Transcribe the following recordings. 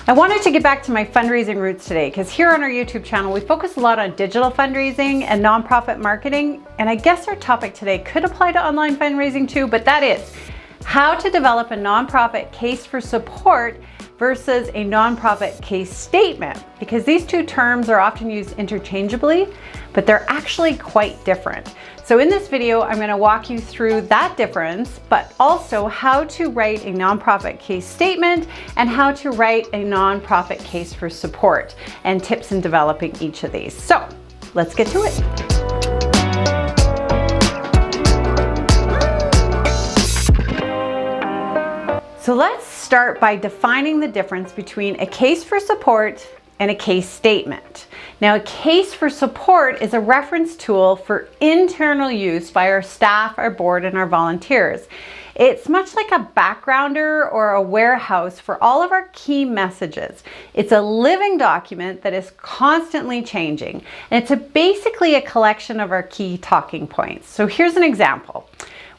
I wanted to get back to my fundraising roots today because here on our YouTube channel, we focus a lot on digital fundraising and nonprofit marketing. And I guess our topic today could apply to online fundraising too, but that is how to develop a nonprofit case for support versus a nonprofit case statement, because these two terms are often used interchangeably, but they're actually quite different. So in this video, I'm going to walk you through that difference, but also how to write a nonprofit case statement and how to write a nonprofit case for support and tips in developing each of these. So let's get to it. So let's start by defining the difference between a case for support and a case statement. Now, a case for support is a reference tool for internal use by our staff, our board, and our volunteers. It's much like a backgrounder or a warehouse for all of our key messages. It's a living document that is constantly changing, and it's basically a collection of our key talking points. So here's an example.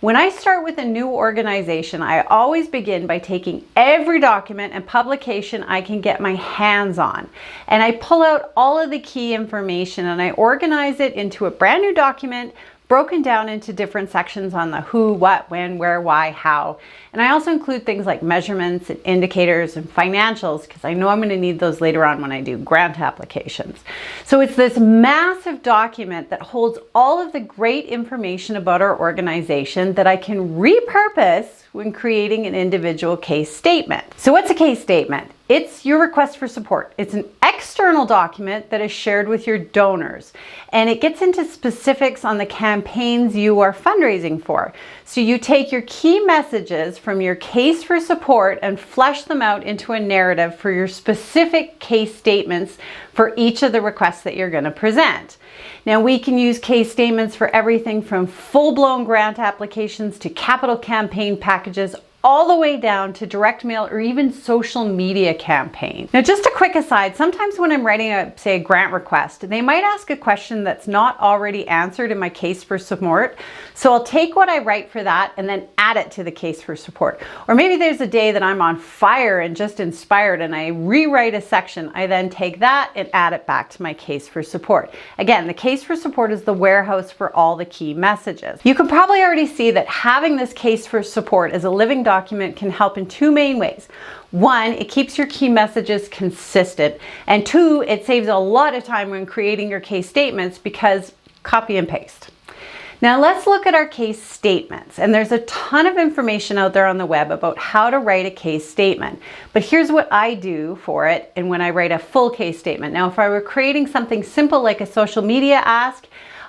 When I start with a new organization, I always begin by taking every document and publication I can get my hands on. And I pull out all of the key information and I organize it into a brand new document broken down into different sections on the who, what, when, where, why, how. And I also include things like measurements and indicators and financials because I know I'm going to need those later on when I do grant applications. So it's this massive document that holds all of the great information about our organization that I can repurpose when creating an individual case statement. So what's a case statement? It's your request for support. It's an external document that is shared with your donors, and it gets into specifics on the campaigns you are fundraising for. So you take your key messages from your case for support and flesh them out into a narrative for your specific case statements for each of the requests that you're going to present. Now, we can use case statements for everything from full-blown grant applications to capital campaign packages, all the way down to direct mail or even social media campaign. Now, just a quick aside, sometimes when I'm writing a grant request, they might ask a question that's not already answered in my case for support. So I'll take what I write for that and then add it to the case for support. Or maybe there's a day that I'm on fire and just inspired and I rewrite a section. I then take that and add it back to my case for support. Again, the case for support is the warehouse for all the key messages. You can probably already see that having this case for support as a living document can help in two main ways. One, it keeps your key messages consistent. And two, it saves a lot of time when creating your case statements because copy and paste. Now let's look at our case statements. And there's a ton of information out there on the web about how to write a case statement. But here's what I do for it and when I write a full case statement. Now, if I were creating something simple like a social media ask,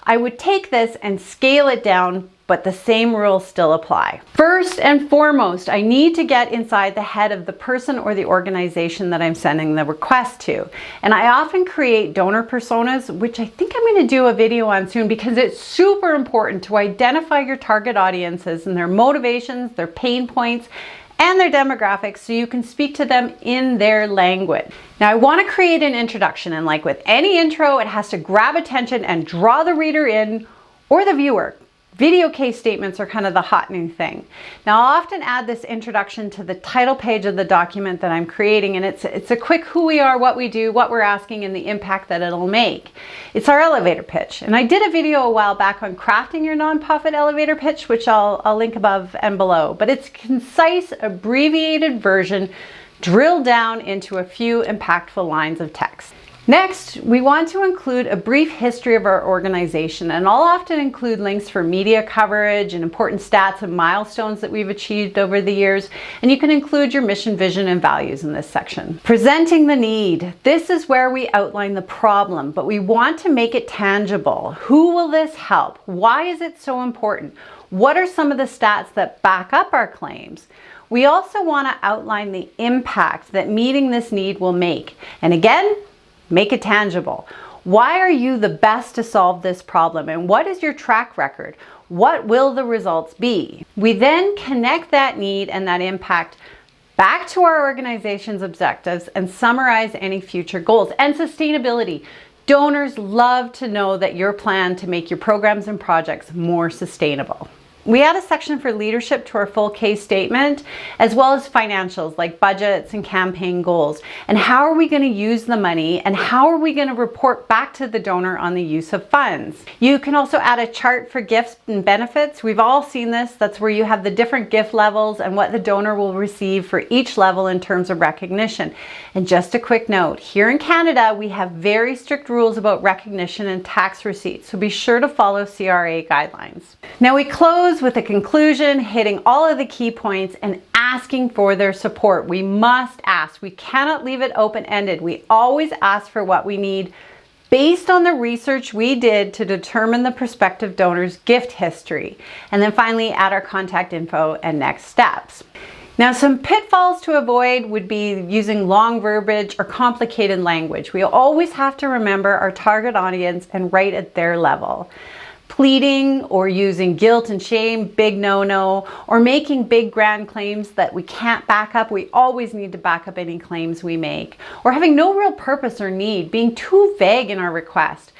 I would take this and scale it down, but the same rules still apply. First and foremost, I need to get inside the head of the person or the organization that I'm sending the request to. And I often create donor personas, which I think I'm going to do a video on soon because it's super important to identify your target audiences and their motivations, their pain points, and their demographics so you can speak to them in their language. Now, I want to create an introduction, and like with any intro, it has to grab attention and draw the reader in or the viewer. Video case statements are kind of the hot new thing. Now, I'll often add this introduction to the title page of the document that I'm creating, and it's a quick who we are, what we do, what we're asking, and the impact that it'll make. It's our elevator pitch. And I did a video a while back on crafting your nonprofit elevator pitch, which I'll link above and below. But it's a concise, abbreviated version drilled down into a few impactful lines of text. Next, we want to include a brief history of our organization, and I'll often include links for media coverage and important stats and milestones that we've achieved over the years, and you can include your mission, vision, and values in this section. Presenting the need. This is where we outline the problem, but we want to make it tangible. Who will this help? Why is it so important? What are some of the stats that back up our claims? We also want to outline the impact that meeting this need will make. And again, make it tangible. Why are you the best to solve this problem? And what is your track record? What will the results be? We then connect that need and that impact back to our organization's objectives and summarize any future goals. And sustainability. Donors love to know that your plan to make your programs and projects more sustainable. We add a section for leadership to our full case statement, as well as financials like budgets and campaign goals. And how are we going to use the money, and how are we going to report back to the donor on the use of funds? You can also add a chart for gifts and benefits. We've all seen this. That's where you have the different gift levels and what the donor will receive for each level in terms of recognition. And just a quick note, here in Canada, we have very strict rules about recognition and tax receipts, so be sure to follow CRA guidelines. Now we close with a conclusion, hitting all of the key points and asking for their support. We must ask. We cannot leave it open-ended. We always ask for what we need based on the research we did to determine the prospective donor's gift history. And then finally, add our contact info and next steps. Now, some pitfalls to avoid would be using long verbiage or complicated language. We always have to remember our target audience and write at their level. Pleading or using guilt and shame, big no-no, or making big grand claims that we can't back up. We always need to back up any claims we make. Or having no real purpose or need, being too vague in our request.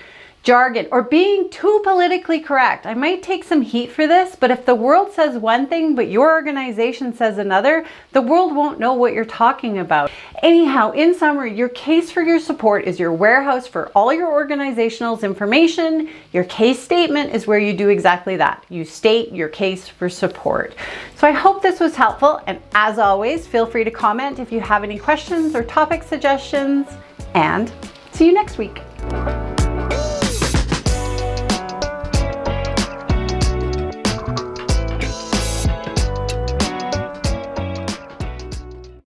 Jargon, or being too politically correct. I might take some heat for this, but if the world says one thing but your organization says another, the world won't know what you're talking about. Anyhow, in summary, your case for your support is your warehouse for all your organizational's information. Your case statement is where you do exactly that. You state your case for support. So I hope this was helpful, and as always, feel free to comment if you have any questions or topic suggestions, and see you next week.